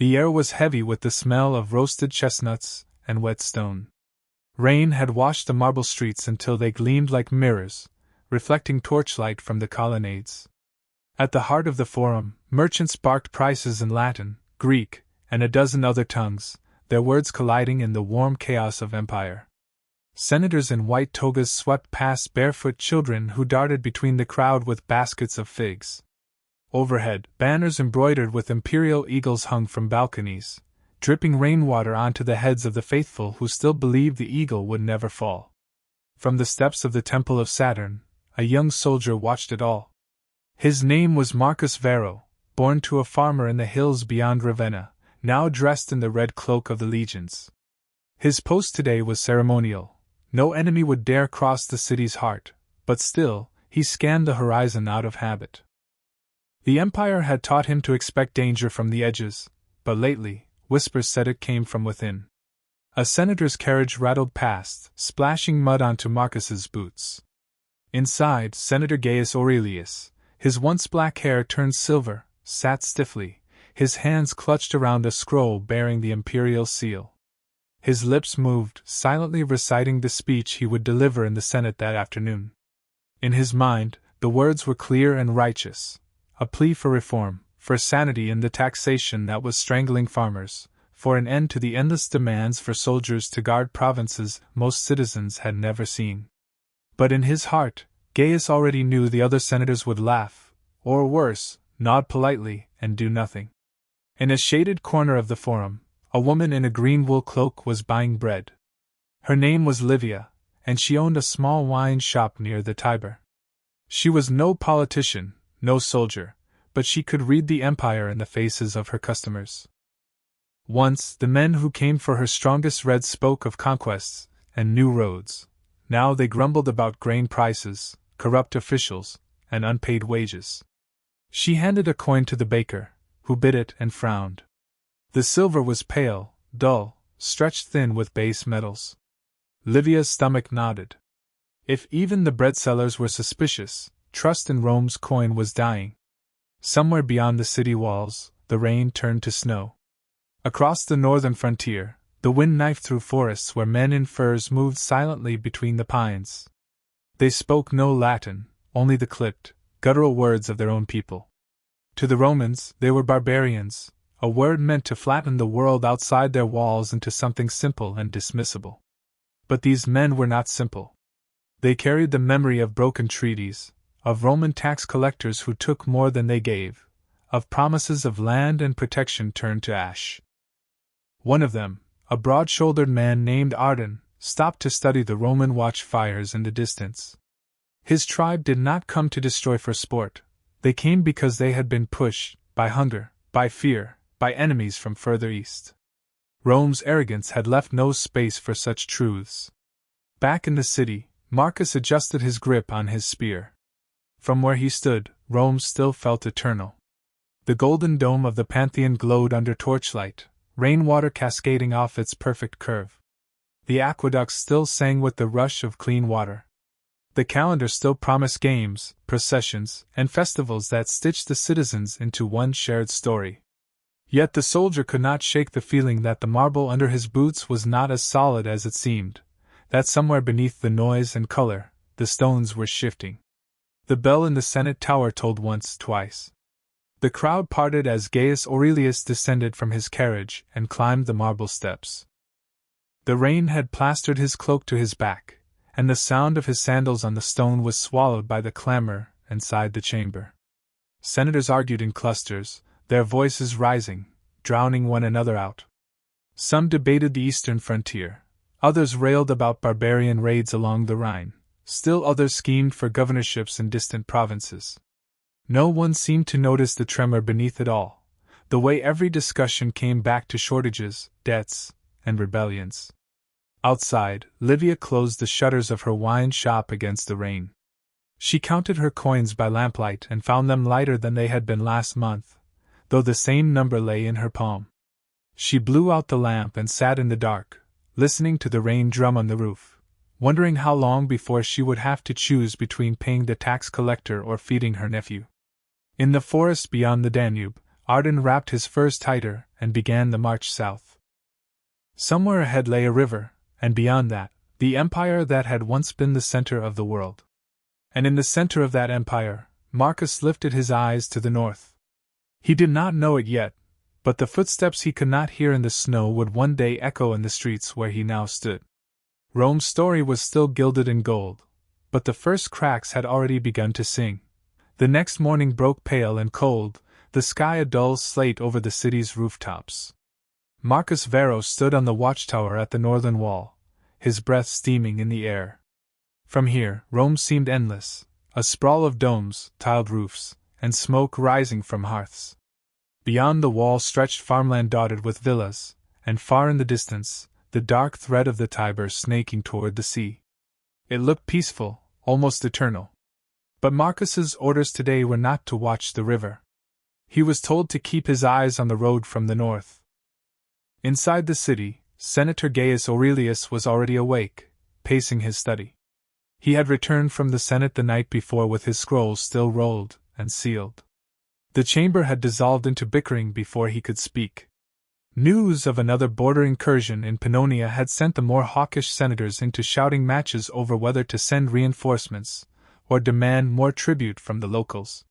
The air was heavy with the smell of roasted chestnuts and wet stone. Rain had washed the marble streets until they gleamed like mirrors, reflecting torchlight from the colonnades. At the heart of the forum, merchants barked prices in Latin, Greek, and a dozen other tongues, their words colliding in the warm chaos of empire. Senators in white togas swept past barefoot children who darted between the crowd with baskets of figs. Overhead, banners embroidered with imperial eagles hung from balconies, dripping rainwater onto the heads of the faithful who still believed the eagle would never fall. From the steps of the Temple of Saturn, a young soldier watched it all. His name was Marcus Varro, born to a farmer in the hills beyond Ravenna, now dressed in the red cloak of the legions. His post today was ceremonial. No enemy would dare cross the city's heart, but still, he scanned the horizon out of habit. The Empire had taught him to expect danger from the edges, but lately, whispers said it came from within. A senator's carriage rattled past, splashing mud onto Marcus's boots. Inside, Senator Gaius Aurelius, his once black hair turned silver, sat stiffly, his hands clutched around a scroll bearing the imperial seal. His lips moved, silently reciting the speech he would deliver in the Senate that afternoon. In his mind, the words were clear and righteous, a plea for reform, for sanity in the taxation that was strangling farmers, for an end to the endless demands for soldiers to guard provinces most citizens had never seen. But in his heart, Gaius already knew the other senators would laugh, or worse, nod politely, and do nothing. In a shaded corner of the forum, a woman in a green wool cloak was buying bread. Her name was Livia, and she owned a small wine shop near the Tiber. She was no politician, no soldier, but she could read the empire in the faces of her customers. Once, the men who came for her strongest red spoke of conquests and new roads. Now they grumbled about grain prices, corrupt officials, and unpaid wages. She handed a coin to the baker, who bit it and frowned. The silver was pale, dull, stretched thin with base metals. Livia's stomach nodded. If even the bread sellers were suspicious, trust in Rome's coin was dying. Somewhere beyond the city walls, the rain turned to snow. Across the northern frontier, the wind knifed through forests where men in furs moved silently between the pines. They spoke no Latin, only the clipped, guttural words of their own people. To the Romans, they were barbarians, a word meant to flatten the world outside their walls into something simple and dismissible. But these men were not simple. They carried the memory of broken treaties, of Roman tax collectors who took more than they gave, of promises of land and protection turned to ash. One of them, a broad-shouldered man named Arden, stopped to study the Roman watchfires in the distance. His tribe did not come to destroy for sport. They came because they had been pushed, by hunger, by fear, by enemies from further east. Rome's arrogance had left no space for such truths. Back in the city, Marcus adjusted his grip on his spear. From where he stood, Rome still felt eternal. The golden dome of the Pantheon glowed under torchlight, rainwater cascading off its perfect curve. The aqueducts still sang with the rush of clean water. The calendar still promised games, processions, and festivals that stitched the citizens into one shared story. Yet the soldier could not shake the feeling that the marble under his boots was not as solid as it seemed, that somewhere beneath the noise and color, the stones were shifting. The bell in the Senate tower tolled once, twice. The crowd parted as Gaius Aurelius descended from his carriage and climbed the marble steps. The rain had plastered his cloak to his back, and the sound of his sandals on the stone was swallowed by the clamor inside the chamber. Senators argued in clusters, their voices rising, drowning one another out. Some debated the eastern frontier, others railed about barbarian raids along the Rhine, still others schemed for governorships in distant provinces. No one seemed to notice the tremor beneath it all, the way every discussion came back to shortages, debts, and rebellions. Outside, Livia closed the shutters of her wine shop against the rain. She counted her coins by lamplight and found them lighter than they had been last month, though the same number lay in her palm. She blew out the lamp and sat in the dark, listening to the rain drum on the roof, wondering how long before she would have to choose between paying the tax collector or feeding her nephew. In the forest beyond the Danube, Arden wrapped his furs tighter and began the march south. Somewhere ahead lay a river, and beyond that, the empire that had once been the center of the world. And in the center of that empire, Marcus lifted his eyes to the north. He did not know it yet, but the footsteps he could not hear in the snow would one day echo in the streets where he now stood. Rome's story was still gilded in gold, but the first cracks had already begun to sing. The next morning broke pale and cold, the sky a dull slate over the city's rooftops. Marcus Varro stood on the watchtower at the northern wall, his breath steaming in the air. From here, Rome seemed endless, a sprawl of domes, tiled roofs, and smoke rising from hearths. Beyond the wall stretched farmland dotted with villas, and far in the distance, the dark thread of the Tiber snaking toward the sea. It looked peaceful, almost eternal. But Marcus's orders today were not to watch the river. He was told to keep his eyes on the road from the north. Inside the city, Senator Gaius Aurelius was already awake, pacing his study. He had returned from the Senate the night before with his scrolls still rolled and sealed. The chamber had dissolved into bickering before he could speak. News of another border incursion in Pannonia had sent the more hawkish senators into shouting matches over whether to send reinforcements or demand more tribute from the locals.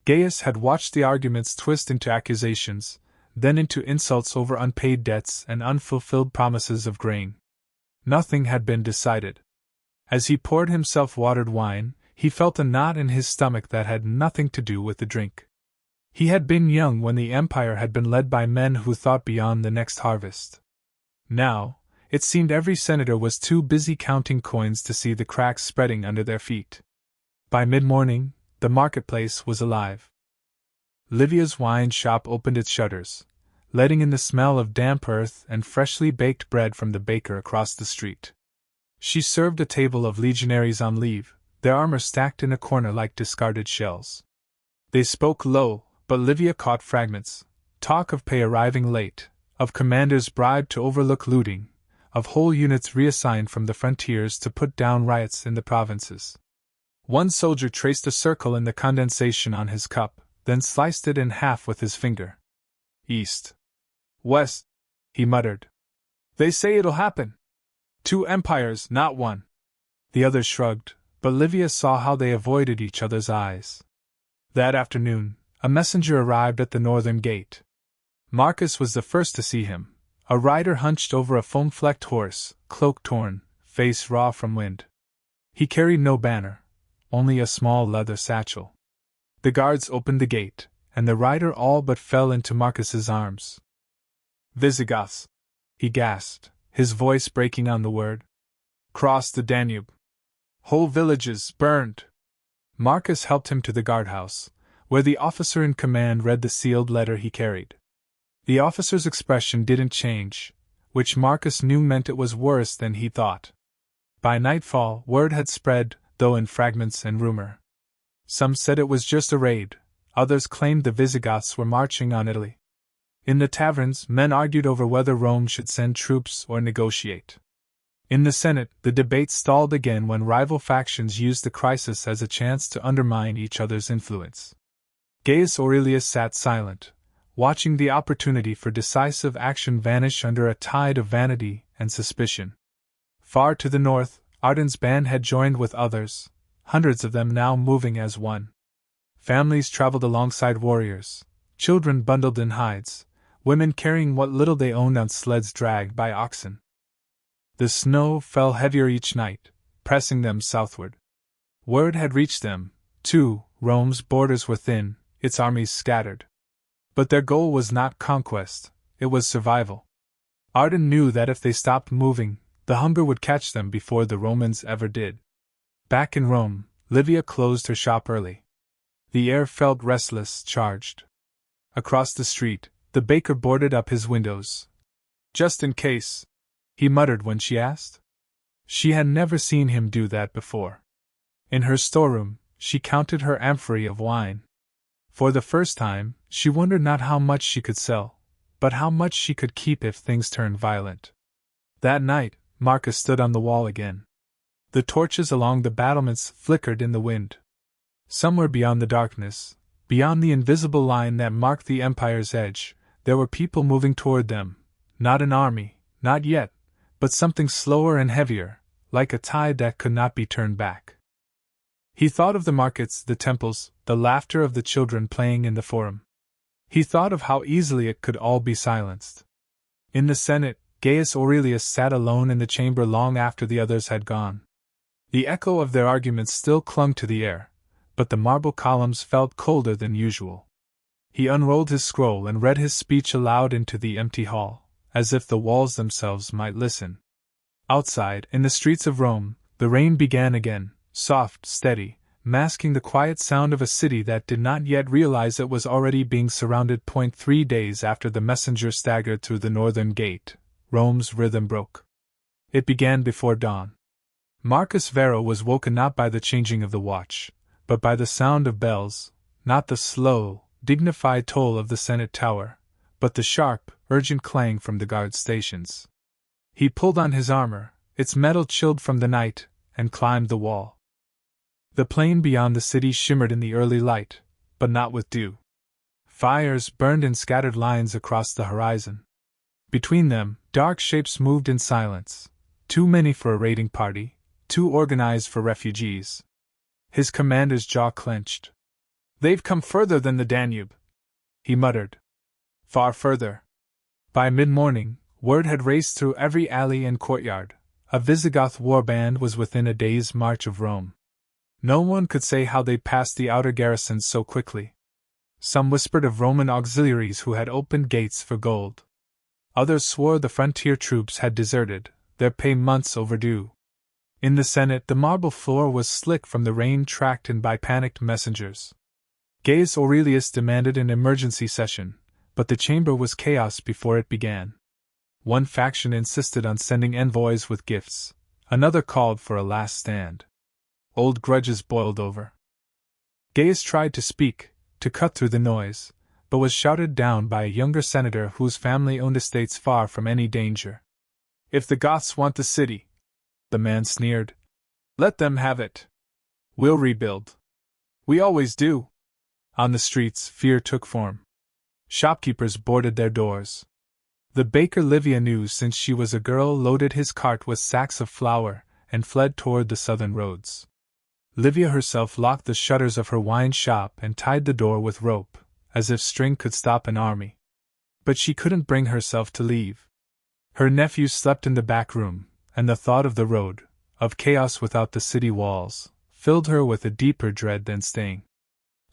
Gaius had watched the arguments twist into accusations, then into insults over unpaid debts and unfulfilled promises of grain. Nothing had been decided. As he poured himself watered wine, he felt a knot in his stomach that had nothing to do with the drink. He had been young when the empire had been led by men who thought beyond the next harvest. Now, it seemed every senator was too busy counting coins to see the cracks spreading under their feet. By mid-morning, the marketplace was alive. Livia's wine shop opened its shutters, letting in the smell of damp earth and freshly baked bread from the baker across the street. She served a table of legionaries on leave, their armor stacked in a corner like discarded shells. They spoke low, but Livia caught fragments: talk of pay arriving late, of commanders bribed to overlook looting, of whole units reassigned from the frontiers to put down riots in the provinces. One soldier traced a circle in the condensation on his cup, then sliced it in half with his finger. East. West, he muttered. They say it'll happen. 2 empires, not one. The others shrugged, but Livia saw how they avoided each other's eyes. That afternoon, a messenger arrived at the northern gate. Marcus was the first to see him, a rider hunched over a foam-flecked horse, cloak torn, face raw from wind. He carried no banner, only a small leather satchel. The guards opened the gate, and the rider all but fell into Marcus's arms. Visigoths, he gasped, his voice breaking on the word. Cross the Danube. Whole villages burned. Marcus helped him to the guardhouse, where the officer in command read the sealed letter he carried. The officer's expression didn't change, which Marcus knew meant it was worse than he thought. By nightfall, word had spread, though in fragments and rumor. Some said it was just a raid, others claimed the Visigoths were marching on Italy. In the taverns, men argued over whether Rome should send troops or negotiate. In the Senate, the debate stalled again when rival factions used the crisis as a chance to undermine each other's influence. Gaius Aurelius sat silent, watching the opportunity for decisive action vanish under a tide of vanity and suspicion. Far to the north, Ardens' band had joined with others, hundreds of them now moving as one. Families traveled alongside warriors, children bundled in hides, women carrying what little they owned on sleds dragged by oxen. The snow fell heavier each night, pressing them southward. Word had reached them, too, Rome's borders were thin, its armies scattered. But their goal was not conquest, it was survival. Arden knew that if they stopped moving, the hunger would catch them before the Romans ever did. Back in Rome, Livia closed her shop early. The air felt restless, charged. Across the street, the baker boarded up his windows. Just in case, he muttered when she asked. She had never seen him do that before. In her storeroom, she counted her amphorae of wine. For the first time, she wondered not how much she could sell, but how much she could keep if things turned violent. That night, Marcus stood on the wall again. The torches along the battlements flickered in the wind. Somewhere beyond the darkness, beyond the invisible line that marked the empire's edge, There were people moving toward them, not an army, not yet, but something slower and heavier, like a tide that could not be turned back. He thought of the markets, the temples, the laughter of the children playing in the forum. He thought of how easily it could all be silenced. In the Senate, Gaius Aurelius sat alone in the chamber long after the others had gone. The echo of their arguments still clung to the air, but the marble columns felt colder than usual. He unrolled his scroll and read his speech aloud into the empty hall, as if the walls themselves might listen. Outside, in the streets of Rome, the rain began again, soft, steady, masking the quiet sound of a city that did not yet realize it was already being surrounded. 3 days after the messenger staggered through the northern gate, Rome's rhythm broke. It began before dawn. Marcus Varro was woken not by the changing of the watch, but by the sound of bells, not the slow, dignified toll of the Senate tower, but the sharp, urgent clang from the guard stations. He pulled on his armor, its metal chilled from the night, and climbed the wall. The plain beyond the city shimmered in the early light, but not with dew. Fires burned in scattered lines across the horizon. Between them, dark shapes moved in silence, too many for a raiding party, too organized for refugees. His commander's jaw clenched. "They've come further than the Danube," he muttered. "Far further." By mid-morning, word had raced through every alley and courtyard. A Visigoth warband was within a day's march of Rome. No one could say how they passed the outer garrisons so quickly. Some whispered of Roman auxiliaries who had opened gates for gold. Others swore the frontier troops had deserted, their pay months overdue. In the Senate, the marble floor was slick from the rain tracked in by panicked messengers. Gaius Aurelius demanded an emergency session, but the chamber was chaos before it began. One faction insisted on sending envoys with gifts, another called for a last stand. Old grudges boiled over. Gaius tried to speak, to cut through the noise, but was shouted down by a younger senator whose family owned estates far from any danger. "If the Goths want the city," the man sneered, "let them have it. We'll rebuild. We always do." On the streets, fear took form. Shopkeepers boarded their doors. The baker Livia knew since she was a girl loaded his cart with sacks of flour and fled toward the southern roads. Livia herself locked the shutters of her wine shop and tied the door with rope, as if string could stop an army. But she couldn't bring herself to leave. Her nephew slept in the back room, and the thought of the road, of chaos without the city walls, filled her with a deeper dread than staying.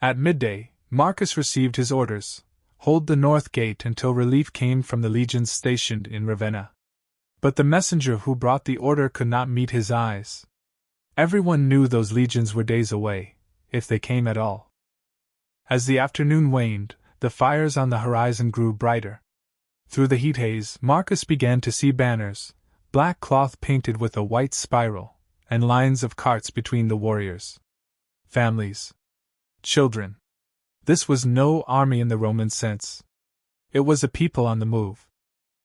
At midday, Marcus received his orders: hold the north gate until relief came from the legions stationed in Ravenna. But the messenger who brought the order could not meet his eyes. Everyone knew those legions were days away, if they came at all. As the afternoon waned, the fires on the horizon grew brighter. Through the heat haze, Marcus began to see banners, black cloth painted with a white spiral, and lines of carts between the warriors. Families. Children. This was no army in the Roman sense. It was a people on the move.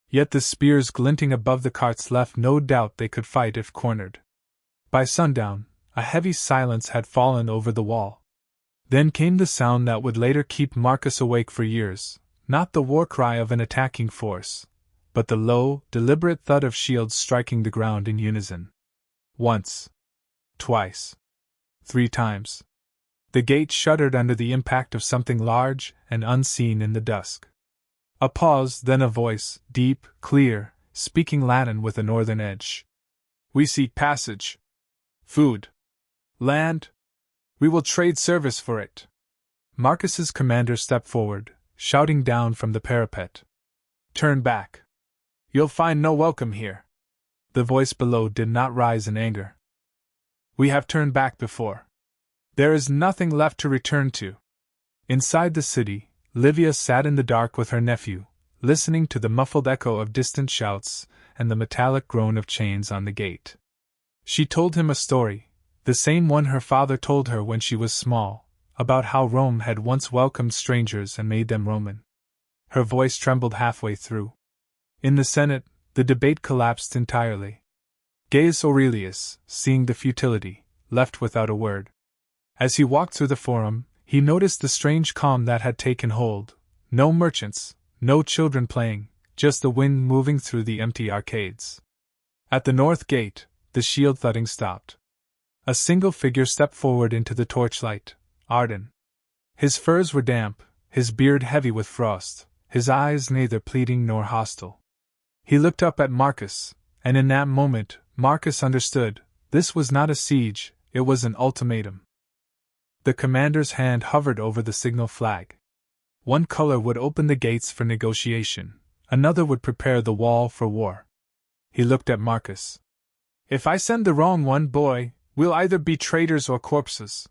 Yet the spears glinting above the carts left no doubt they could fight if cornered. By sundown, a heavy silence had fallen over the wall. Then came the sound that would later keep Marcus awake for years, not the war cry of an attacking force, but the low, deliberate thud of shields striking the ground in unison. Once. Twice. 3 times. The gate shuddered under the impact of something large and unseen in the dusk. A pause, then a voice, deep, clear, speaking Latin with a northern edge. "We seek passage. Food. Land. We will trade service for it." Marcus's commander stepped forward, shouting down from the parapet. "Turn back. You'll find no welcome here." The voice below did not rise in anger. "We have turned back before. There is nothing left to return to." Inside the city, Livia sat in the dark with her nephew, listening to the muffled echo of distant shouts and the metallic groan of chains on the gate. She told him a story, the same one her father told her when she was small, about how Rome had once welcomed strangers and made them Roman. Her voice trembled halfway through. In the Senate, the debate collapsed entirely. Gaius Aurelius, seeing the futility, left without a word. As he walked through the forum, he noticed the strange calm that had taken hold. No merchants, No children playing, just the wind moving through the empty arcades. At the north gate, the shield thudding stopped. A single figure stepped forward into the torchlight, Arden. His furs were damp, his beard heavy with frost, his eyes neither pleading nor hostile. He looked up at Marcus, and in that moment, Marcus understood, this was not a siege, it was an ultimatum. The commander's hand hovered over the signal flag. One color would open the gates for negotiation, another would prepare the wall for war. He looked at Marcus. If I send the wrong one, boy, we'll either be traitors or corpses.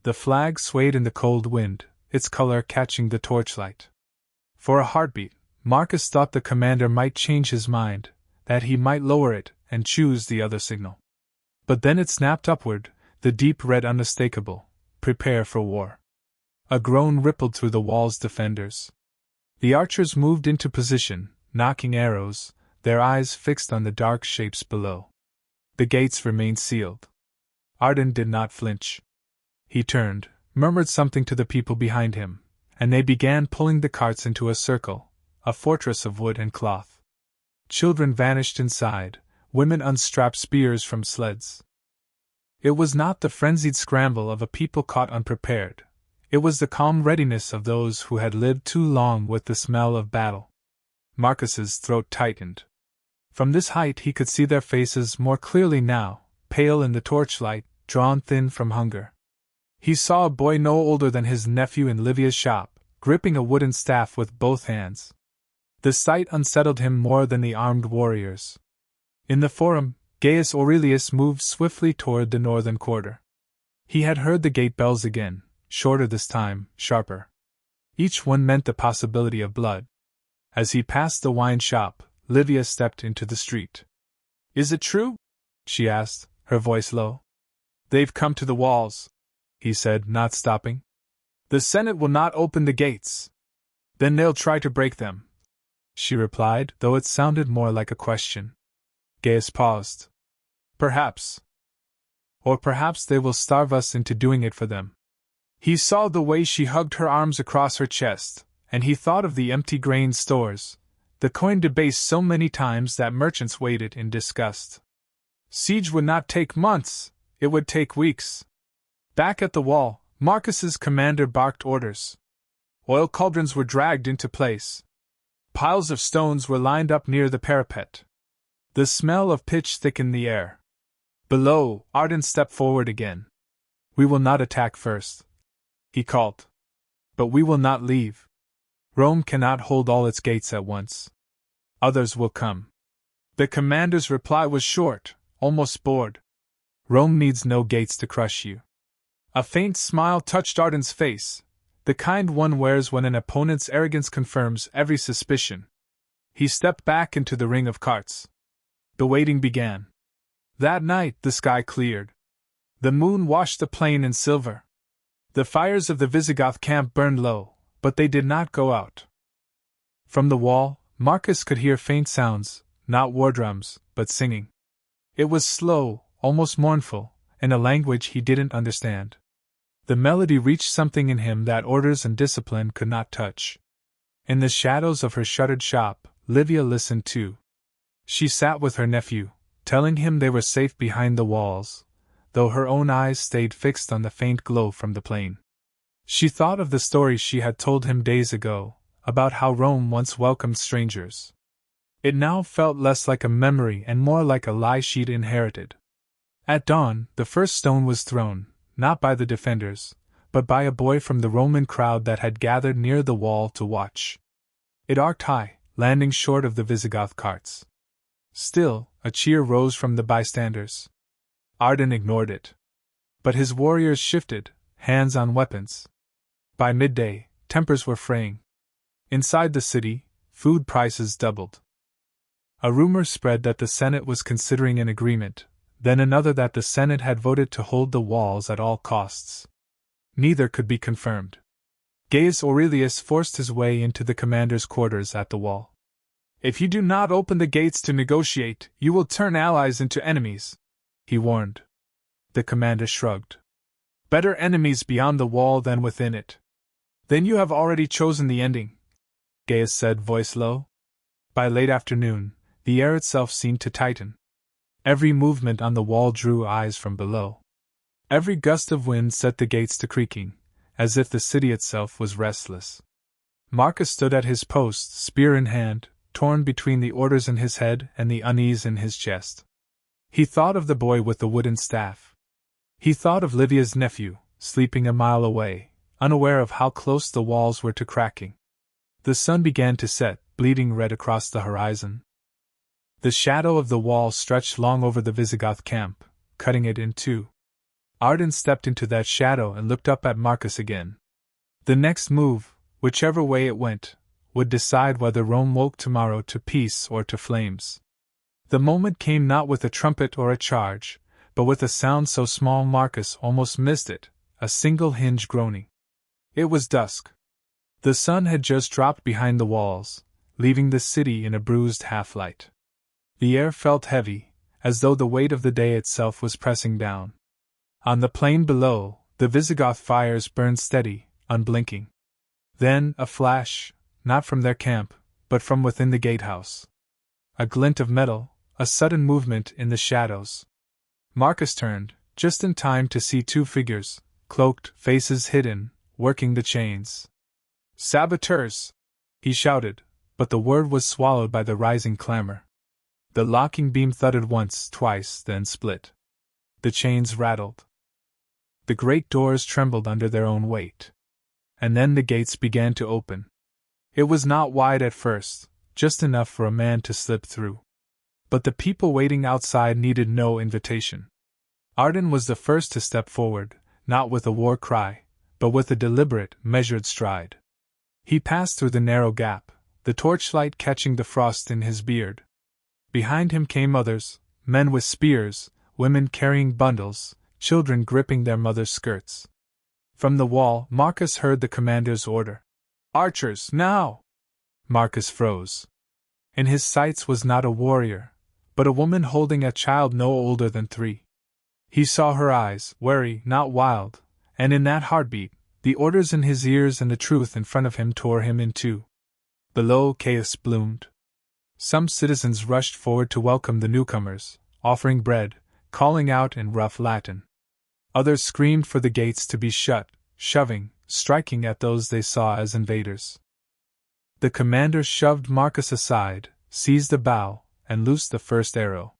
The flag swayed in the cold wind, its color catching the torchlight. For a heartbeat, Marcus thought the commander might change his mind, that he might lower it and choose the other signal. But then it snapped upward, the deep red unmistakable, prepare for war. A groan rippled through the wall's defenders. The archers moved into position, knocking arrows, their eyes fixed on the dark shapes below. The gates remained sealed. Arden did not flinch. He turned, murmured something to the people behind him, and they began pulling the carts into a circle, a fortress of wood and cloth. Children vanished inside, women unstrapped spears from sleds. It was not the frenzied scramble of a people caught unprepared. It was the calm readiness of those who had lived too long with the smell of battle. Marcus's throat tightened. From this height he could see their faces more clearly now, pale in the torchlight, drawn thin from hunger. He saw a boy no older than his nephew in Livia's shop, gripping a wooden staff with both hands. The sight unsettled him more than the armed warriors. In the forum, Gaius Aurelius moved swiftly toward the northern quarter. He had heard the gate bells again, shorter this time, sharper. Each one meant the possibility of blood. As he passed the wine shop, Livia stepped into the street. "Is it true?" she asked, her voice low. "They've come to the walls," he said, not stopping. "The Senate will not open the gates. Then they'll try to break them," she replied, though it sounded more like a question. Gaius paused. "Perhaps. Or perhaps they will starve us into doing it for them." He saw the way she hugged her arms across her chest, and he thought of the empty grain stores, the coin debased so many times that merchants waited in disgust. Siege would not take months, it would take weeks. Back at the wall, Marcus's commander barked orders. Oil cauldrons were dragged into place. Piles of stones were lined up near the parapet. The smell of pitch thickened the air. Below, Arden stepped forward again. "We will not attack first," he called. "But we will not leave. Rome cannot hold all its gates at once. Others will come." The commander's reply was short, almost bored. "Rome needs no gates to crush you." A faint smile touched Arden's face, the kind one wears when an opponent's arrogance confirms every suspicion. He stepped back into the ring of carts. The waiting began. That night the sky cleared. The moon washed the plain in silver. The fires of the Visigoth camp burned low, but they did not go out. From the wall, Marcus could hear faint sounds, not war drums, but singing. It was slow, almost mournful, in a language he didn't understand. The melody reached something in him that orders and discipline could not touch. In the shadows of her shuttered shop, Livia listened too. She sat with her nephew, telling him they were safe behind the walls, though her own eyes stayed fixed on the faint glow from the plain. She thought of the story she had told him days ago, about how Rome once welcomed strangers. It now felt less like a memory and more like a lie she'd inherited. At dawn, the first stone was thrown, not by the defenders, but by a boy from the Roman crowd that had gathered near the wall to watch. It arced high, landing short of the Visigoth carts. Still, a cheer rose from the bystanders. Arden ignored it. But his warriors shifted, hands on weapons. By midday, tempers were fraying. Inside the city, food prices doubled. A rumor spread that the Senate was considering an agreement, then another that the Senate had voted to hold the walls at all costs. Neither could be confirmed. Gaius Aurelius forced his way into the commander's quarters at the wall. "If you do not open the gates to negotiate, you will turn allies into enemies," he warned. The commander shrugged. "Better enemies beyond the wall than within it." "Then you have already chosen the ending," Gaius said, voice low. By late afternoon, the air itself seemed to tighten. Every movement on the wall drew eyes from below. Every gust of wind set the gates to creaking, as if the city itself was restless. Marcus stood at his post, spear in hand, torn between the orders in his head and the unease in his chest. He thought of the boy with the wooden staff. He thought of Livia's nephew, sleeping a mile away, unaware of how close the walls were to cracking. The sun began to set, bleeding red across the horizon. The shadow of the wall stretched long over the Visigoth camp, cutting it in two. Arden stepped into that shadow and looked up at Marcus again. The next move, whichever way it went, would decide whether Rome woke tomorrow to peace or to flames. The moment came not with a trumpet or a charge, but with a sound so small Marcus almost missed it, a single hinge groaning. It was dusk. The sun had just dropped behind the walls, leaving the city in a bruised half-light. The air felt heavy, as though the weight of the day itself was pressing down. On the plain below, the Visigoth fires burned steady, unblinking. Then, a flash, not from their camp, but from within the gatehouse. A glint of metal, a sudden movement in the shadows. Marcus turned, just in time to see two figures, cloaked, faces hidden, working the chains. "Saboteurs!" he shouted, but the word was swallowed by the rising clamor. The locking beam thudded once, twice, then split. The chains rattled. The great doors trembled under their own weight. And then the gates began to open. It was not wide at first, just enough for a man to slip through. But the people waiting outside needed no invitation. Arden was the first to step forward, not with a war cry, but with a deliberate, measured stride. He passed through the narrow gap, the torchlight catching the frost in his beard. Behind him came others, men with spears, women carrying bundles, children gripping their mothers' skirts. From the wall, Marcus heard the commander's order. "Archers, now!" Marcus froze. In his sights was not a warrior, but a woman holding a child no older than 3. He saw her eyes, wary, not wild, and in that heartbeat, the orders in his ears and the truth in front of him tore him in two. Below, chaos bloomed. Some citizens rushed forward to welcome the newcomers, offering bread, calling out in rough Latin. Others screamed for the gates to be shut, shoving, striking at those they saw as invaders. The commander shoved Marcus aside, seized a bow, and loosed the first arrow.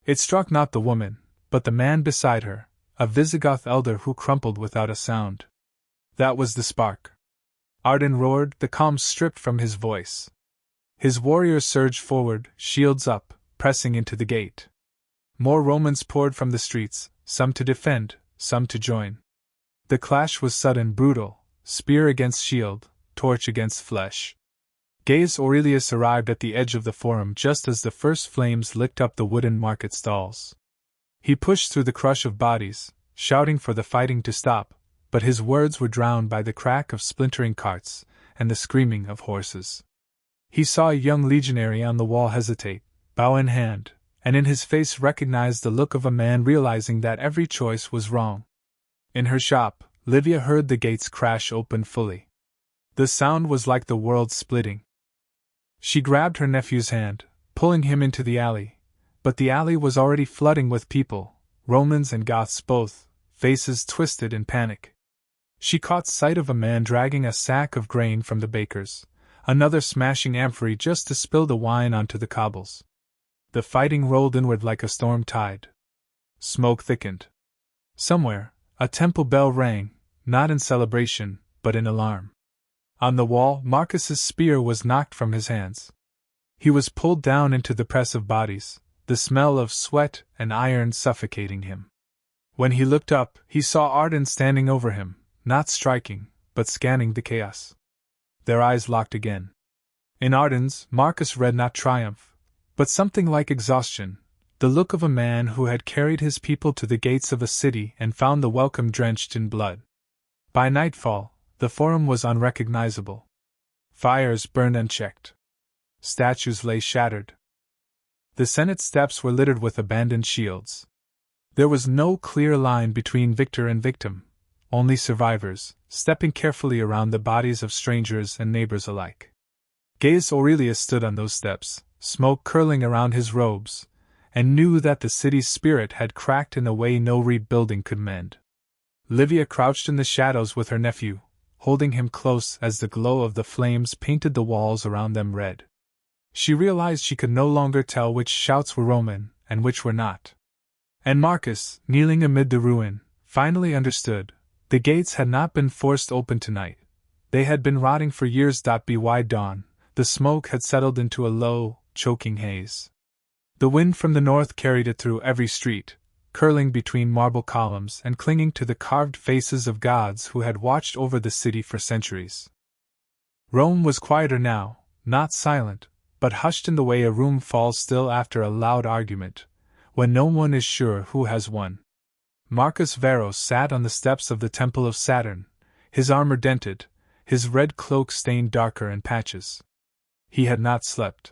It struck not the woman, but the man beside her, a Visigoth elder who crumpled without a sound. That was the spark. Arden roared, the calm stripped from his voice. His warriors surged forward, shields up, pressing into the gate. More Romans poured from the streets, some to defend, some to join. The clash was sudden, brutal, spear against shield, torch against flesh. Gaius Aurelius arrived at the edge of the forum just as the first flames licked up the wooden market stalls. He pushed through the crush of bodies, shouting for the fighting to stop, but his words were drowned by the crack of splintering carts and the screaming of horses. He saw a young legionary on the wall hesitate, bow in hand, and in his face recognized the look of a man realizing that every choice was wrong. In her shop, Livia heard the gates crash open fully. The sound was like the world splitting. She grabbed her nephew's hand, pulling him into the alley, but the alley was already flooding with people, Romans and Goths both, faces twisted in panic. She caught sight of a man dragging a sack of grain from the baker's, another smashing amphory just to spill the wine onto the cobbles. The fighting rolled inward like a storm tide. Smoke thickened. Somewhere, a temple bell rang, not in celebration, but in alarm. On the wall, Marcus's spear was knocked from his hands. He was pulled down into the press of bodies, the smell of sweat and iron suffocating him. When he looked up, he saw Arden standing over him, not striking, but scanning the chaos. Their eyes locked again. In Arden's, Marcus read not triumph, but something like exhaustion, the look of a man who had carried his people to the gates of a city and found the welcome drenched in blood. By nightfall, the forum was unrecognizable. Fires burned unchecked. Statues lay shattered. The Senate steps were littered with abandoned shields. There was no clear line between victor and victim, only survivors, stepping carefully around the bodies of strangers and neighbors alike. Gaius Aurelius stood on those steps, smoke curling around his robes, and knew that the city's spirit had cracked in a way no rebuilding could mend. Livia crouched in the shadows with her nephew, holding him close as the glow of the flames painted the walls around them red. She realized she could no longer tell which shouts were Roman and which were not. And Marcus, kneeling amid the ruin, finally understood. The gates had not been forced open tonight. They had been rotting for years. By dawn, the smoke had settled into a low, choking haze. The wind from the north carried it through every street, curling between marble columns and clinging to the carved faces of gods who had watched over the city for centuries. Rome was quieter now, not silent, but hushed in the way a room falls still after a loud argument, when no one is sure who has won. Marcus Varus sat on the steps of the Temple of Saturn, his armor dented, his red cloak stained darker in patches. He had not slept.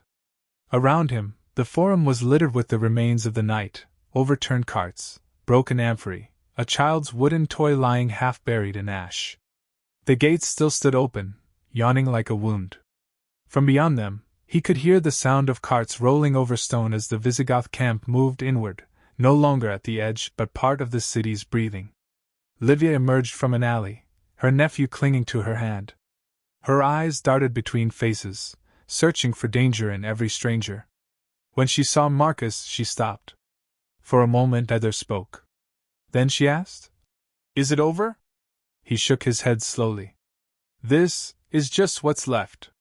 Around him, the forum was littered with the remains of the night, overturned carts, broken amphorae, a child's wooden toy lying half buried in ash. The gates still stood open, yawning like a wound. From beyond them, he could hear the sound of carts rolling over stone as the Visigoth camp moved inward, no longer at the edge but part of the city's breathing. Livia emerged from an alley, her nephew clinging to her hand. Her eyes darted between faces, searching for danger in every stranger. When she saw Marcus, she stopped. For a moment neither spoke. Then she asked, "Is it over?" He shook his head slowly. "This is just what's left."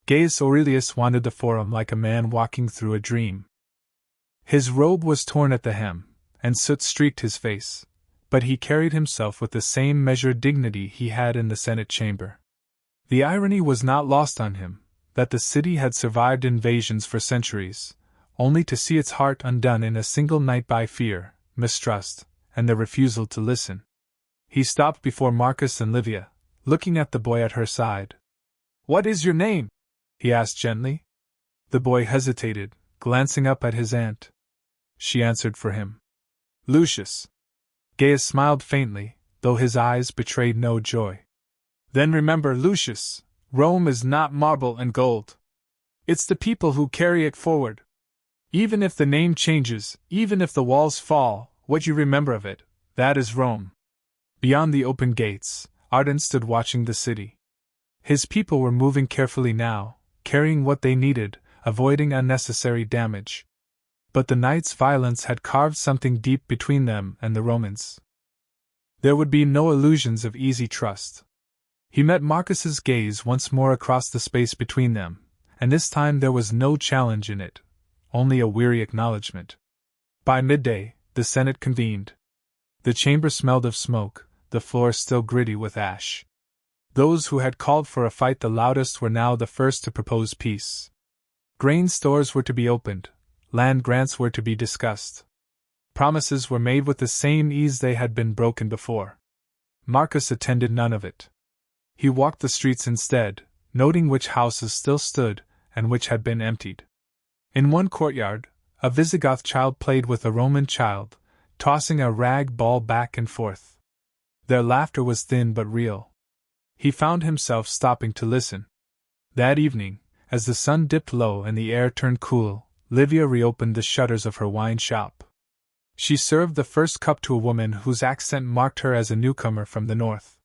Gaius Aurelius wandered the forum like a man walking through a dream. His robe was torn at the hem, and soot streaked his face, but he carried himself with the same measured dignity he had in the Senate chamber. The irony was not lost on him, that the city had survived invasions for centuries, only to see its heart undone in a single night by fear, mistrust, and the refusal to listen. He stopped before Marcus and Livia, looking at the boy at her side. "What is your name?" he asked gently. The boy hesitated, glancing up at his aunt. She answered for him. "Lucius." Gaius smiled faintly, though his eyes betrayed no joy. "Then remember, Lucius, Rome is not marble and gold. It's the people who carry it forward. Even if the name changes, even if the walls fall, what you remember of it, that is Rome." Beyond the open gates, Arden stood watching the city. His people were moving carefully now, carrying what they needed, avoiding unnecessary damage. But the night's violence had carved something deep between them and the Romans. There would be no illusions of easy trust. He met Marcus's gaze once more across the space between them, and this time there was no challenge in it, only a weary acknowledgement. By midday, the Senate convened. The chamber smelled of smoke, the floor still gritty with ash. Those who had called for a fight the loudest were now the first to propose peace. Grain stores were to be opened, land grants were to be discussed. Promises were made with the same ease they had been broken before. Marcus attended none of it. He walked the streets instead, noting which houses still stood and which had been emptied. In one courtyard, a Visigoth child played with a Roman child, tossing a rag ball back and forth. Their laughter was thin but real. He found himself stopping to listen. That evening, as the sun dipped low and the air turned cool, Livia reopened the shutters of her wine shop. She served the first cup to a woman whose accent marked her as a newcomer from the north.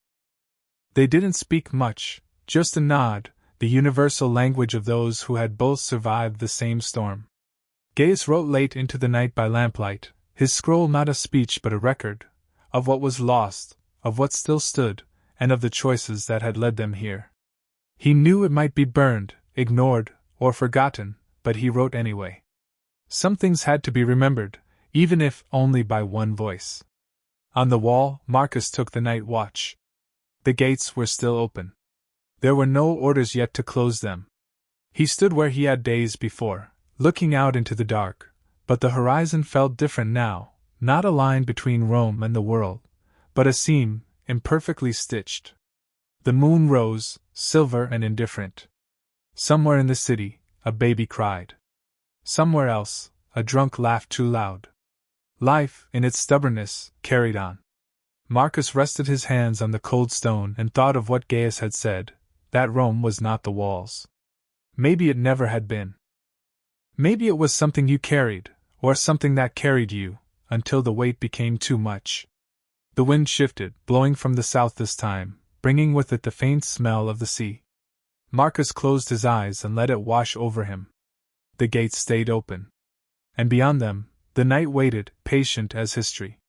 They didn't speak much, just a nod, the universal language of those who had both survived the same storm. Gaius wrote late into the night by lamplight, his scroll not a speech but a record, of what was lost, of what still stood, and of the choices that had led them here. He knew it might be burned, ignored, or forgotten, but he wrote anyway. Some things had to be remembered, even if only by one voice. On the wall, Marcus took the night watch. The gates were still open. There were no orders yet to close them. He stood where he had days before, looking out into the dark, but the horizon felt different now, not a line between Rome and the world, but a seam, imperfectly stitched. The moon rose, silver and indifferent. Somewhere in the city, a baby cried. Somewhere else, a drunk laughed too loud. Life, in its stubbornness, carried on. Marcus rested his hands on the cold stone and thought of what Gaius had said, that Rome was not the walls. Maybe it never had been. Maybe it was something you carried, or something that carried you, until the weight became too much. The wind shifted, blowing from the south this time, bringing with it the faint smell of the sea. Marcus closed his eyes and let it wash over him. The gates stayed open. And beyond them, the night waited, patient as history.